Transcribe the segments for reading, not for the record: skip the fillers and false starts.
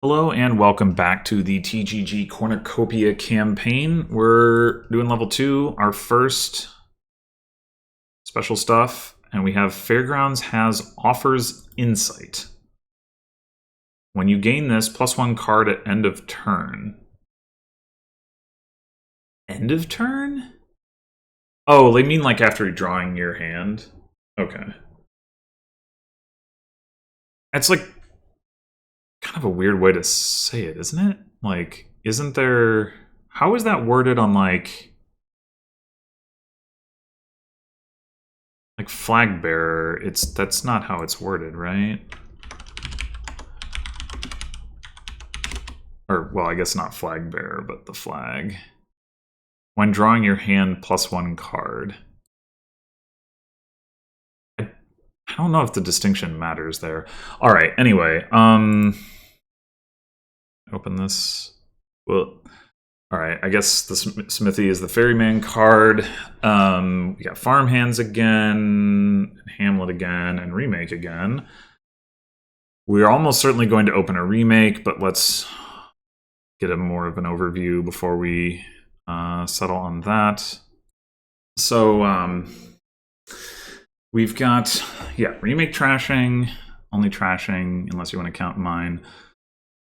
Hello and welcome back to the TGG Cornucopia campaign. We're doing level 2, our first special stuff, and we have Fairgrounds has offers insight. When you gain this, +1 card at end of turn. End of turn? Oh, they mean like after drawing your hand? Okay. That's like kind of a weird way to say it, isn't it? Like, isn't there... How is that worded on like flag bearer? That's not how it's worded, right? Or, well, I guess not flag bearer, but the flag. When drawing your hand, +1 card. I don't know if the distinction matters there. All right, anyway, open this. Well, all right, I guess the Smithy is the Ferryman card. We got Farmhands again, Hamlet again, and Remake again. We're almost certainly going to open a Remake, but let's get a more of an overview before we settle on that. So we've got, yeah, Remake trashing, only trashing unless you want to count mine.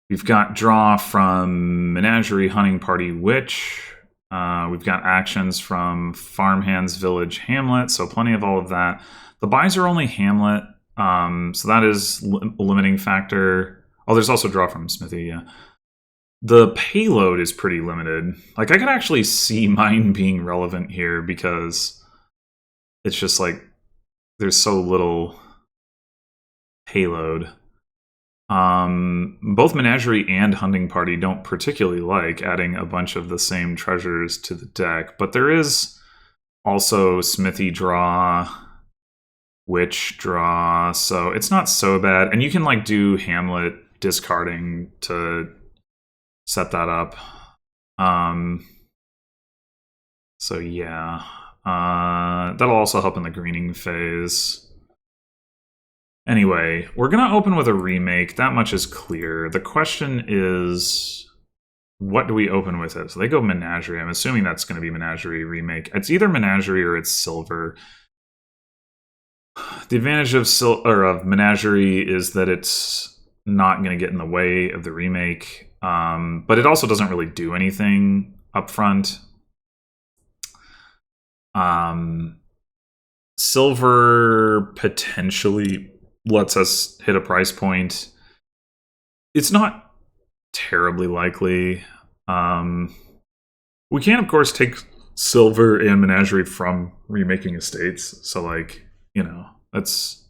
We've got draw from Menagerie, Hunting Party, Witch. We've got actions from Farmhands, Village, Hamlet, so plenty of all of that. The buys are only Hamlet, so that is a limiting factor. Oh, there's also draw from Smithy, yeah. The payload is pretty limited. Like, I could actually see mine being relevant here because it's just like there's so little payload. Both Menagerie and Hunting Party don't particularly like adding a bunch of the same treasures to the deck, but there is also Smithy draw, Witch draw, so it's not so bad. And you can like do Hamlet discarding to set that up. So yeah, that'll also help in the greening phase. Anyway, we're going to open with a Remake. That much is clear. The question is, what do we open with it? So they go Menagerie. I'm assuming that's going to be Menagerie Remake. It's either Menagerie or it's Silver. The advantage of Menagerie is that it's not going to get in the way of the Remake, but it also doesn't really do anything up front. Silver potentially lets us hit a price point. It's not terribly likely. We can, of course, take Silver and Menagerie from Remaking Estates. So, like, you know, that's...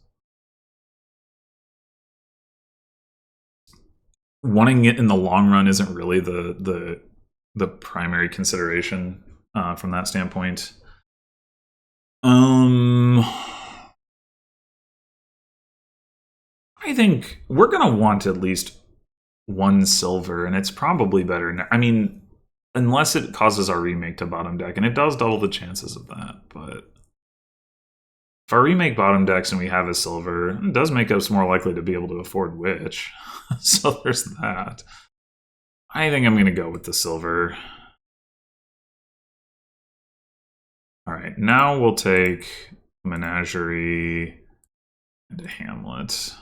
Wanting it in the long run isn't really the primary consideration from that standpoint. I think we're going to want at least 1 silver, and it's probably better. I mean, unless it causes our Remake to bottom deck, and it does double the chances of that, but if our Remake bottom decks and we have a silver, it does make us more likely to be able to afford Witch. So there's that. I think I'm going to go with the silver. All right, now we'll take Menagerie and a Hamlet.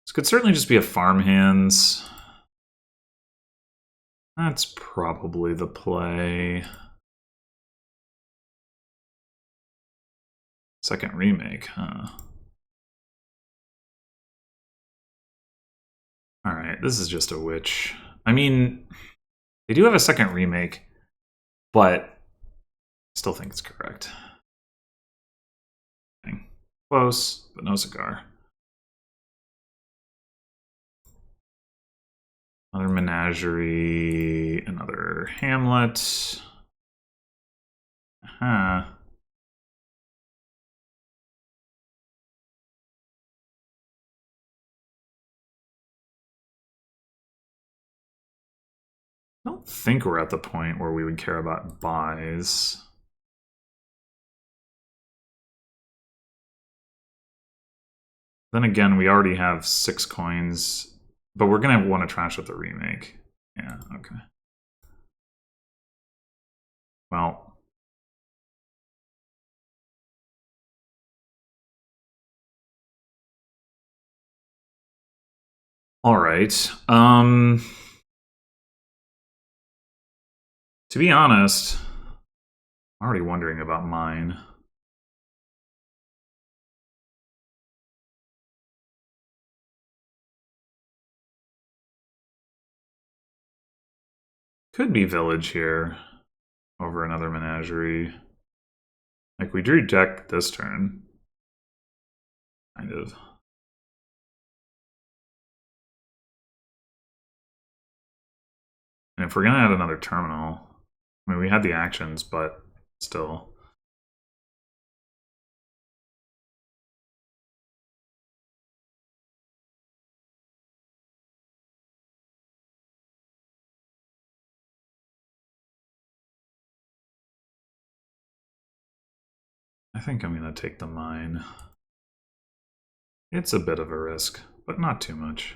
This could certainly just be a Farmhands. That's probably the play. Second Remake, huh? Alright, this is just a Witch. I mean, they do have a second Remake, but I still think it's correct. Close, but no cigar. Another Menagerie, another Hamlet. Huh. I don't think we're at the point where we would care about buys. Then again, we already have 6 coins, but we're going to want to trash with the remake. Yeah, okay. Well. All right. To be honest, I'm already wondering about mine. Could be village here over another menagerie. Like, we drew deck this turn. Kind of. And if we're going to add another terminal, I mean, we had the actions, but still. I think I'm going to take the mine. It's a bit of a risk, but not too much.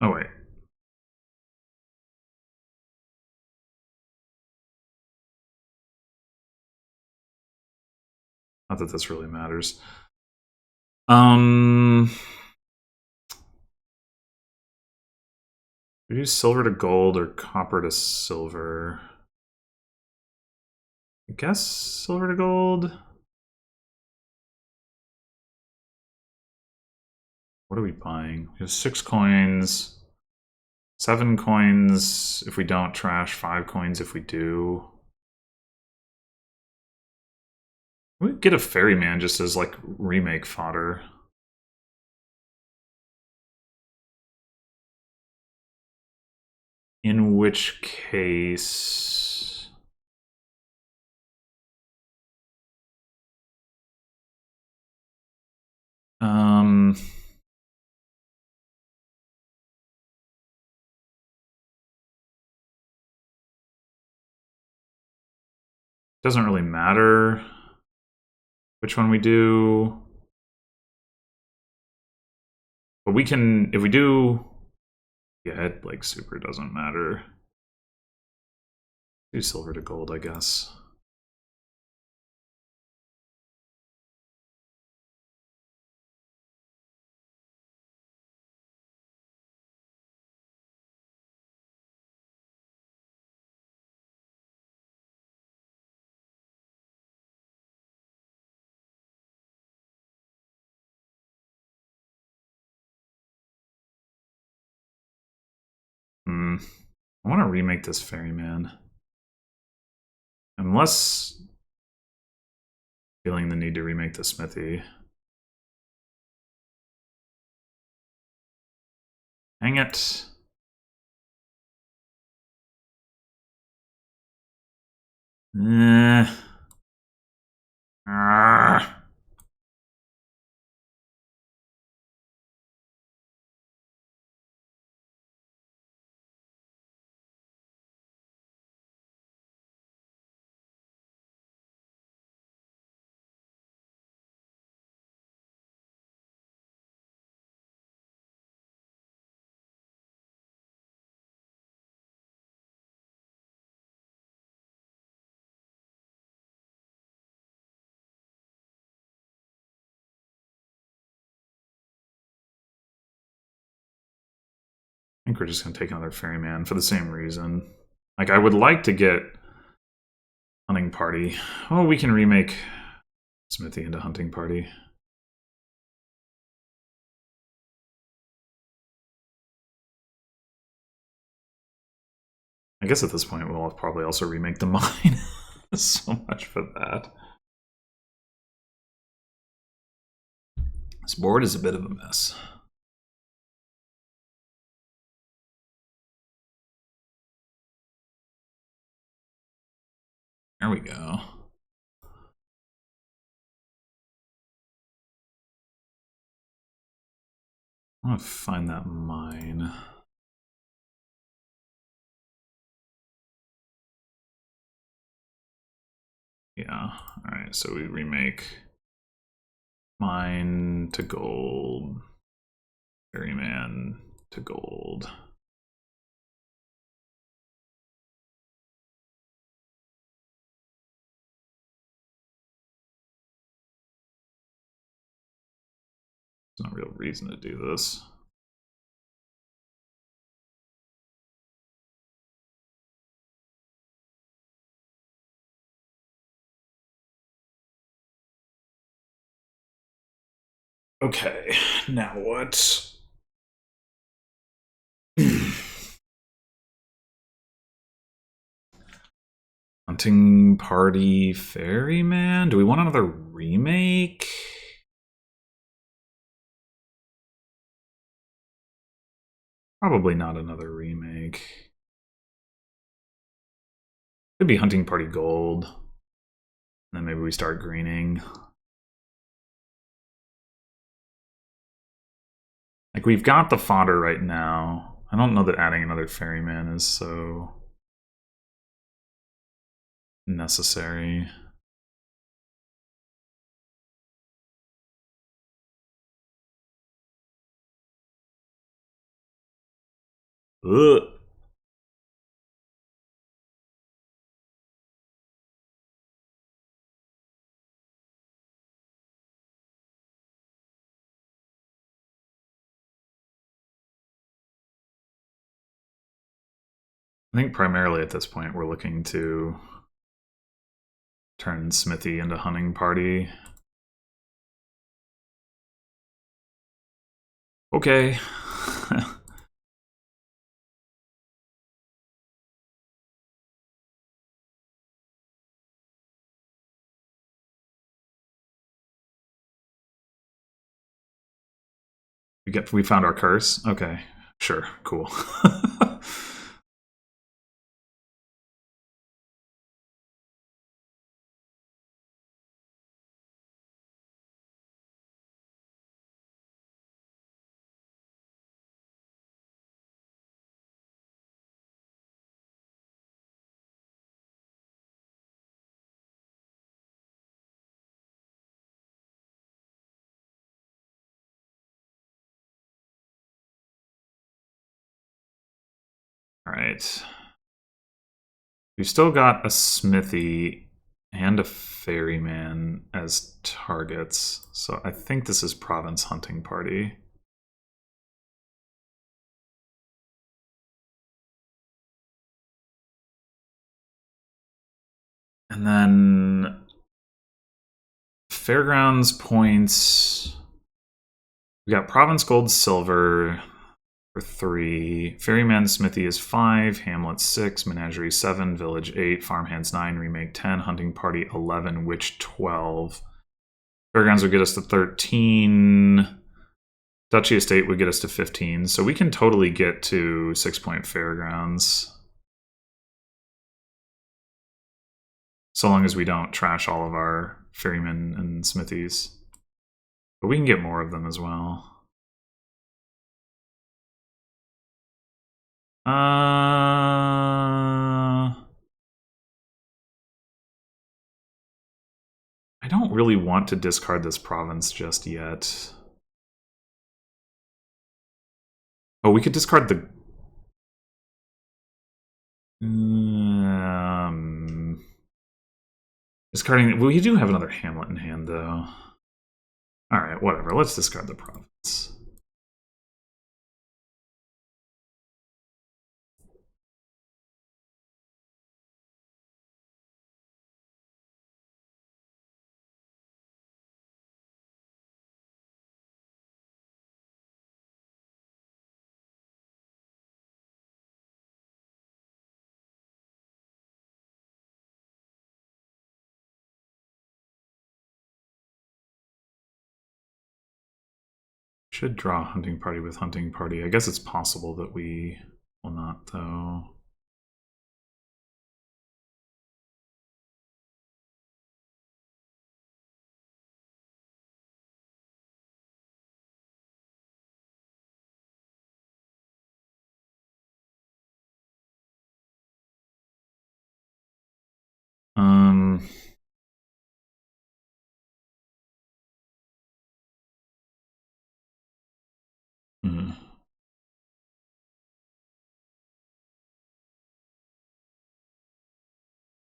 Oh, wait. Not that this really matters. We do silver to gold or copper to silver. I guess silver to gold. What are we buying? We have 6 coins. 7 coins if we don't trash, 5 coins if we do. We get a ferryman just as like remake fodder. In which case... doesn't really matter which one we do. But we can, if we do, yeah, it like super doesn't matter. Do silver to gold, I guess. I want to remake this ferryman. I'm less feeling the need to remake the smithy. Hang it. I think we're just going to take another ferryman for the same reason. Like, I would like to get hunting party. Oh, we can remake smithy into hunting party. I guess at this point we'll probably also remake the mine. So much for that. This board is a bit of a mess. There we go. I want to find that mine. Yeah, alright, so we remake mine to gold, ferryman to gold. There's no real reason to do this. Okay, now what? Hunting Party Ferryman? Do we want another remake? Probably not another remake. Could be Hunting Party Gold. And then maybe we start greening. Like, we've got the fodder right now. I don't know that adding another ferryman is so necessary. Ugh. I think primarily at this point we're looking to turn Smithy into Hunting Party. Okay. We found our curse? Okay. Sure. Cool. All right. We've still got a Smithy and a Ferryman as targets, so I think this is Province Hunting Party. And then Fairgrounds points. We got Province Gold Silver for 3. Ferryman Smithy is 5. Hamlet 6. Menagerie 7. Village 8. Farmhands 9. Remake 10. Hunting Party 11. Witch 12. Fairgrounds would get us to 13. Duchy Estate would get us to 15. So we can totally get to 6-point Fairgrounds. So long as we don't trash all of our Ferrymen and Smithies. But we can get more of them as well. I don't really want to discard this province just yet. Oh, we could discard the... discarding... Well, we do have another Hamlet in hand, though. Alright, whatever. Let's discard the province. Should draw hunting party with hunting party. I guess it's possible that we will not, though. Um, hmm.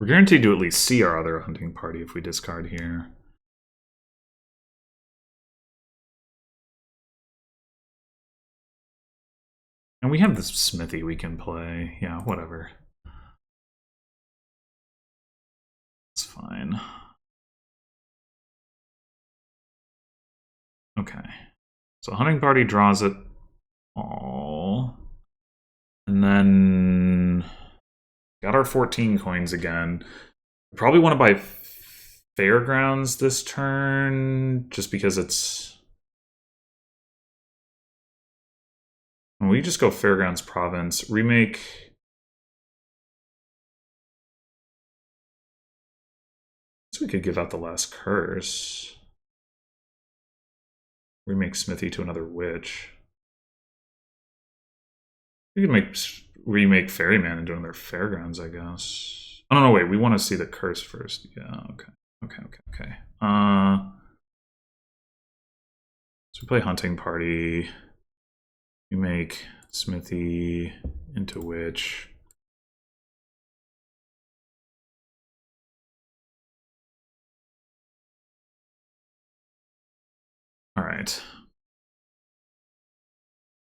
We're guaranteed to at least see our other hunting party if we discard here. And we have this smithy we can play. Yeah, whatever. It's fine. Okay. So hunting party draws it all. And then got our 14 coins again. Probably want to buy Fairgrounds this turn, just because it's... Well, we just go Fairgrounds Province, remake... So we could give out the last curse. Remake Smithy to another witch. We could remake Ferryman into another Fairgrounds, I guess. Oh, no, wait, we want to see the curse first. Yeah, okay. Okay. So we play Hunting Party. We make Smithy into Witch. All right.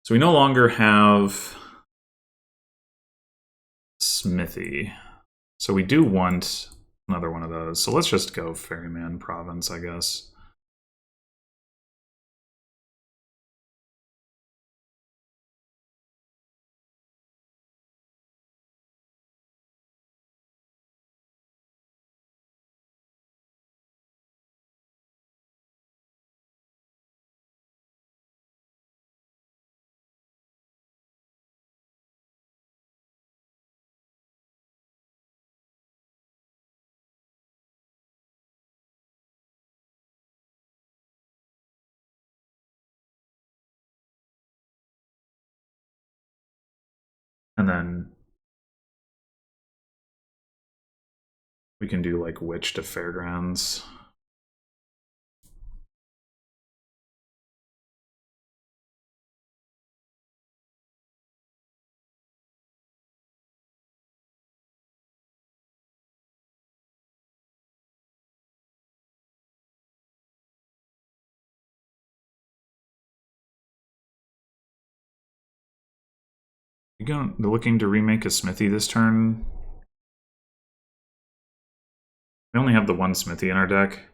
So we no longer have Smithy. So we do want another one of those. So let's just go Ferryman Province, I guess. And then we can do like Witch to Fairgrounds. They're looking to remake a Smithy this turn. We only have the one Smithy in our deck.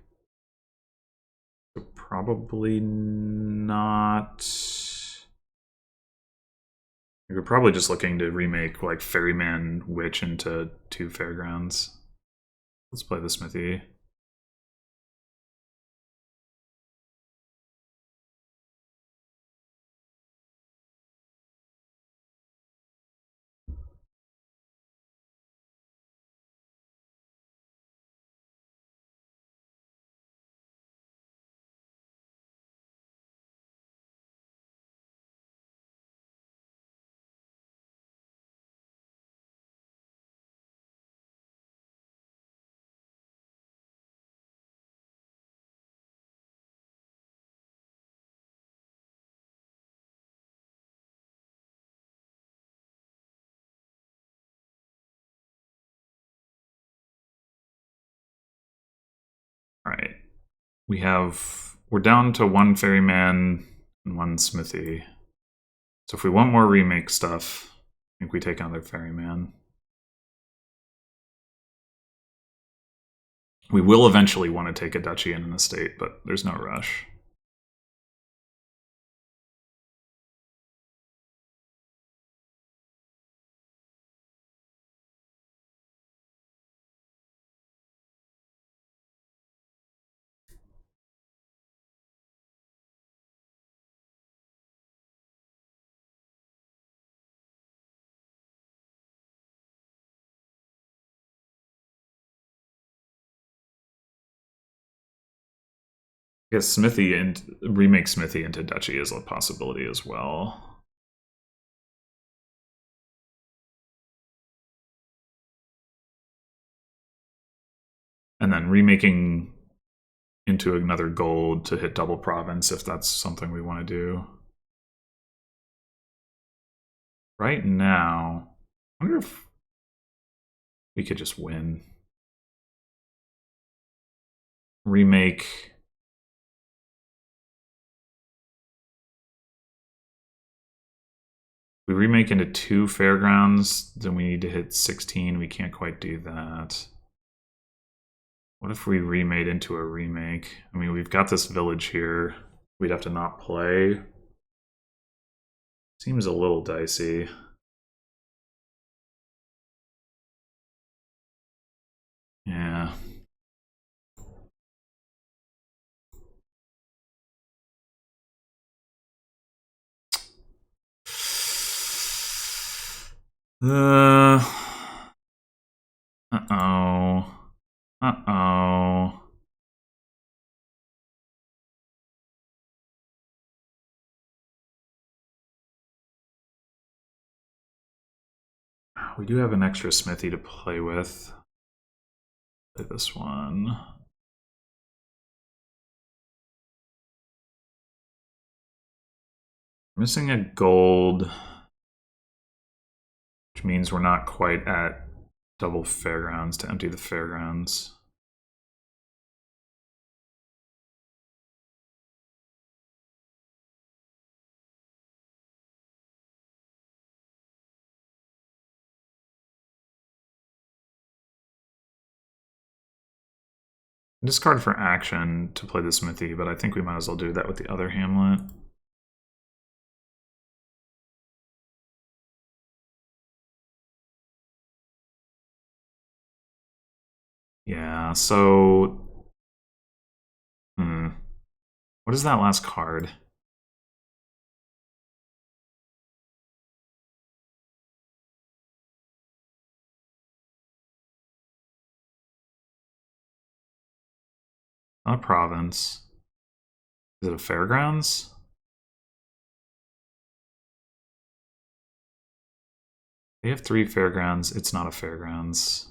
So probably not. We're probably just looking to remake like Ferryman Witch into 2 Fairgrounds. Let's play the Smithy. All right. We're down to 1 Ferryman and 1 Smithy. So if we want more remake stuff, I think we take another Ferryman. We will eventually want to take a duchy and an estate, but there's no rush. I guess Smithy and remake Smithy into Duchy is a possibility as well. And then remaking into another gold to hit double province if that's something we want to do. Right now, I wonder if we could just win. Remake. We remake into 2 fairgrounds, then we need to hit 16. We can't quite do that. What if we remade into a remake? I mean, we've got this village here. We'd have to not play. Seems a little dicey. Yeah. Uh-oh. Uh-oh. We do have an extra smithy to play with. Play this one. Missing a gold, which means we're not quite at double fairgrounds to empty the fairgrounds. Discard for action to play the smithy, but I think we might as well do that with the other hamlet. Yeah, so... What is that last card? Not a province. Is it a fairgrounds? They have 3 fairgrounds. It's not a fairgrounds.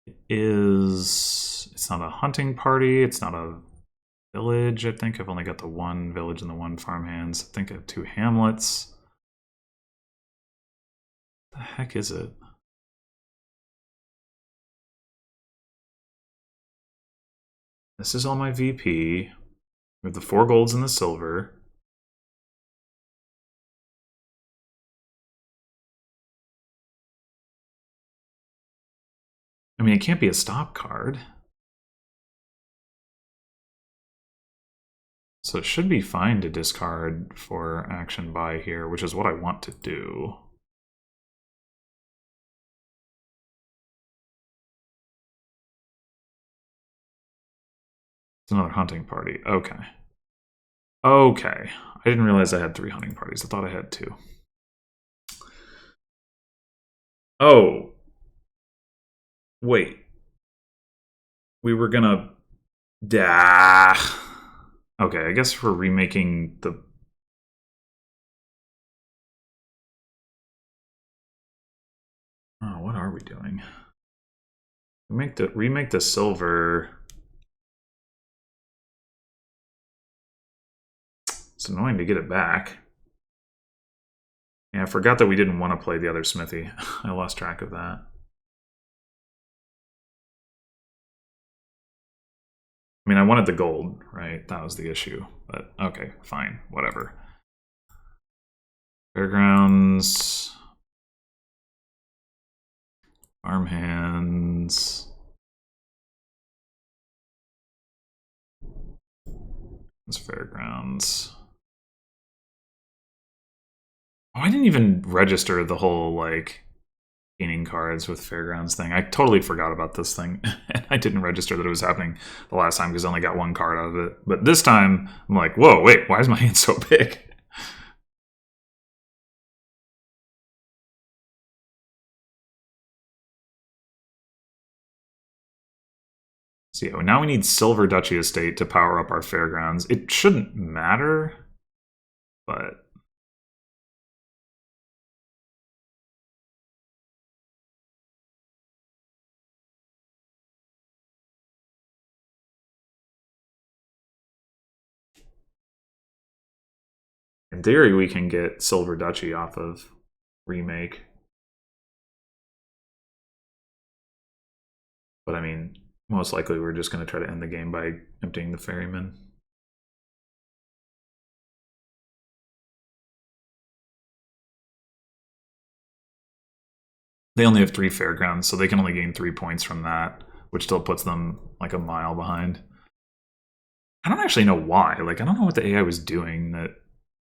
It is... It's not a hunting party. It's not a village, I think. I've only got the 1 village and the 1 farmhands. I think I have 2 hamlets. What the heck is it? This is all my VP. We have the 4 golds and the silver. I mean, it can't be a stop card. So it should be fine to discard for action buy here, which is what I want to do. It's another hunting party. Okay. Okay. I didn't realize I had 3 hunting parties. I thought I had 2. Oh. Wait. We were gonna... Okay, I guess we're remaking the... Oh, what are we doing? Remake the silver... It's annoying to get it back. Yeah, I forgot that we didn't want to play the other smithy. I lost track of that. I mean, I wanted the gold, right? That was the issue. But okay, fine, whatever. Fairgrounds. Farmhands. It's fairgrounds. Oh, I didn't even register the whole, like, gaining cards with fairgrounds thing. I totally forgot about this thing. And I didn't register that it was happening the last time because I only got 1 card out of it. But this time, I'm like, whoa, wait, why is my hand so big? So yeah, now we need Silver Duchy Estate to power up our fairgrounds. It shouldn't matter, but in theory we can get Silver Duchy off of Remake. But I mean, most likely we're just going to try to end the game by emptying the ferryman. They only have 3 fairgrounds, so they can only gain 3 points from that, which still puts them like a mile behind. I don't actually know why. Like, I don't know what the AI was doing that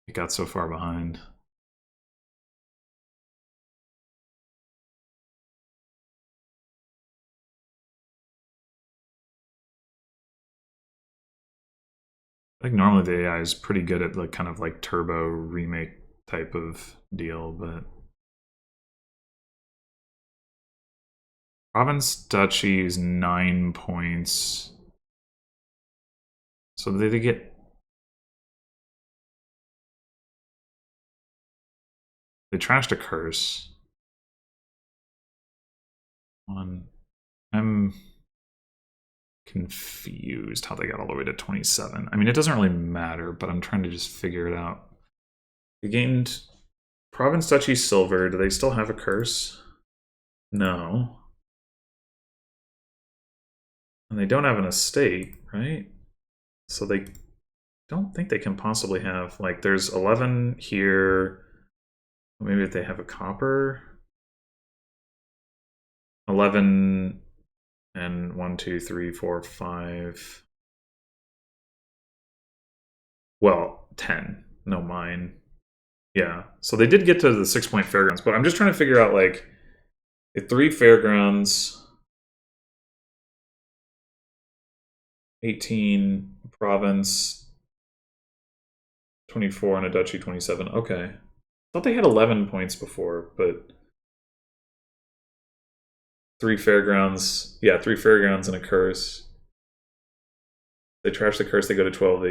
it got so far behind. Like normally the AI is pretty good at like kind of like turbo remake type of deal, but Province Duchy is 9 points. So they get they trashed a curse. I'm confused how they got all the way to 27. I mean, it doesn't really matter, but I'm trying to just figure it out. They gained Province Duchy Silver. Do they still have a curse? No. And they don't have an estate, right? So they don't think they can possibly have, like, there's 11 here. Maybe if they have a copper. 11 and 1, 2, 3, 4, 5. Well, 10. No, mine. Yeah. So they did get to the 6-point fairgrounds, but I'm just trying to figure out, like, if 3 fairgrounds, 18 province, 24, and a duchy 27. Okay. I thought they had 11 points before, but 3 fairgrounds. Yeah, 3 fairgrounds and a curse. They trash the curse, they go to 12.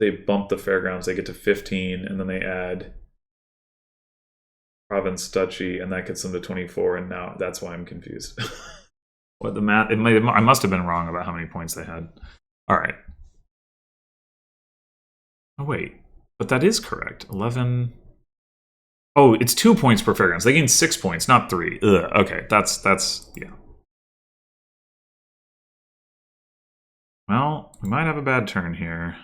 They bump the fairgrounds, they get to 15, and then they add province duchy, and that gets them to 24, and now that's why I'm confused. What the math? I must have been wrong about how many points they had. All right. Oh wait, but that is correct. 11. Oh, it's 2 points per fairgrounds. They gain 6 points, not 3. Ugh, okay, that's yeah. Well, we might have a bad turn here.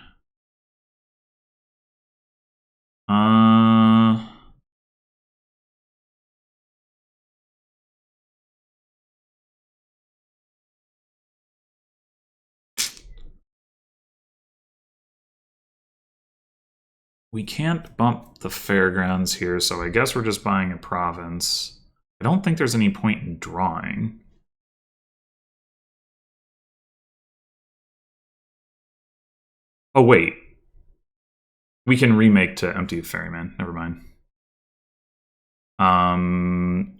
We can't bump the fairgrounds here, so I guess we're just buying a province. I don't think there's any point in drawing. Oh, wait. We can remake to empty ferryman. Never mind.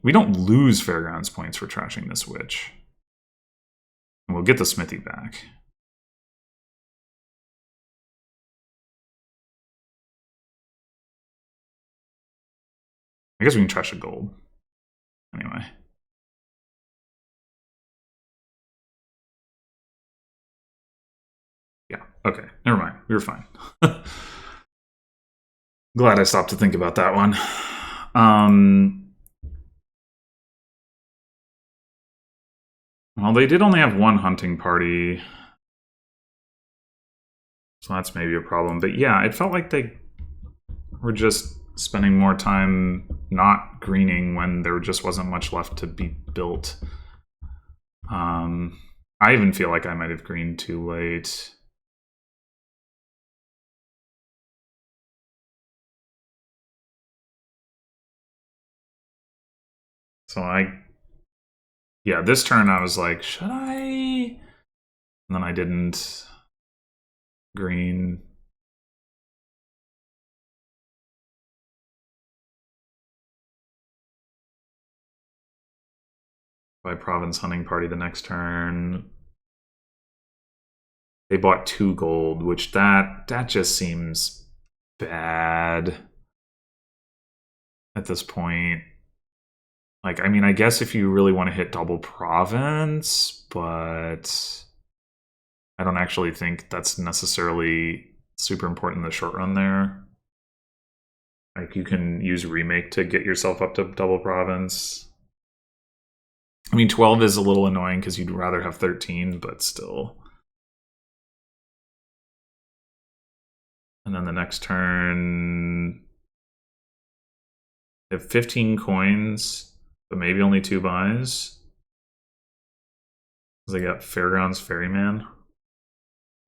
We don't lose fairgrounds points for trashing this witch. And we'll get the smithy back. I guess we can trash a gold. Anyway. Yeah, okay. Never mind. We were fine. Glad I stopped to think about that one. Well, they did only have 1 hunting party. So that's maybe a problem. But yeah, it felt like they were just spending more time not greening when there just wasn't much left to be built. I even feel like I might have greened too late. So yeah, this turn I was like, should I? And then I didn't green. Buy province hunting party the next turn. They bought 2 gold, which that just seems bad at this point. Like, I mean, I guess if you really want to hit double province, but I don't actually think that's necessarily super important in the short run there. Like, you can use remake to get yourself up to double province. I mean, 12 is a little annoying because you'd rather have 13, but still. And then the next turn, they have 15 coins, but maybe only 2 buys. They got Fairgrounds Ferryman.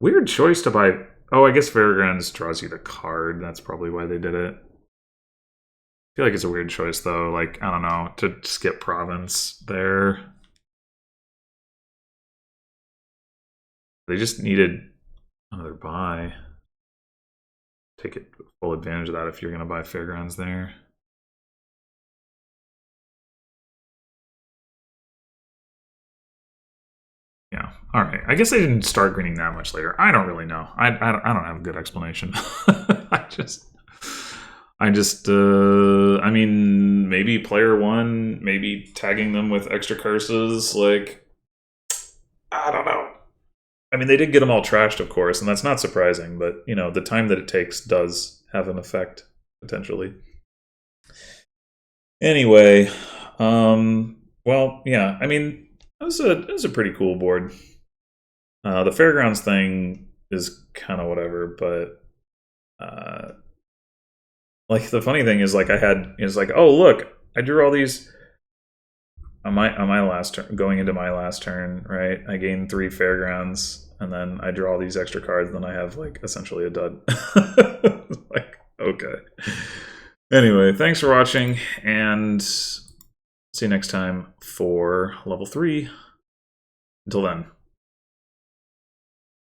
Weird choice to buy. Oh, I guess Fairgrounds draws you the card. That's probably why they did it. I feel like it's a weird choice, though. Like, I don't know, to skip province there. They just needed another buy. Take it full advantage of that if you're going to buy Fairgrounds there. Yeah. All right. I guess I didn't start greening that much later. I don't really know. I don't have a good explanation. I mean, maybe player 1, maybe tagging them with extra curses. Like, I don't know. I mean, they did get them all trashed, of course, and that's not surprising. But, you know, the time that it takes does have an effect, potentially. Anyway, well, yeah. I mean, it was a pretty cool board. The Fairgrounds thing is kind of whatever, but like the funny thing is, like it's like, oh look, I drew all these on my last turn, going into my last turn, right? I gained 3 Fairgrounds, and then I draw all these extra cards, and then I have like essentially a dud. Like, okay. Anyway, thanks for watching, and see you next time for level 3. Until then.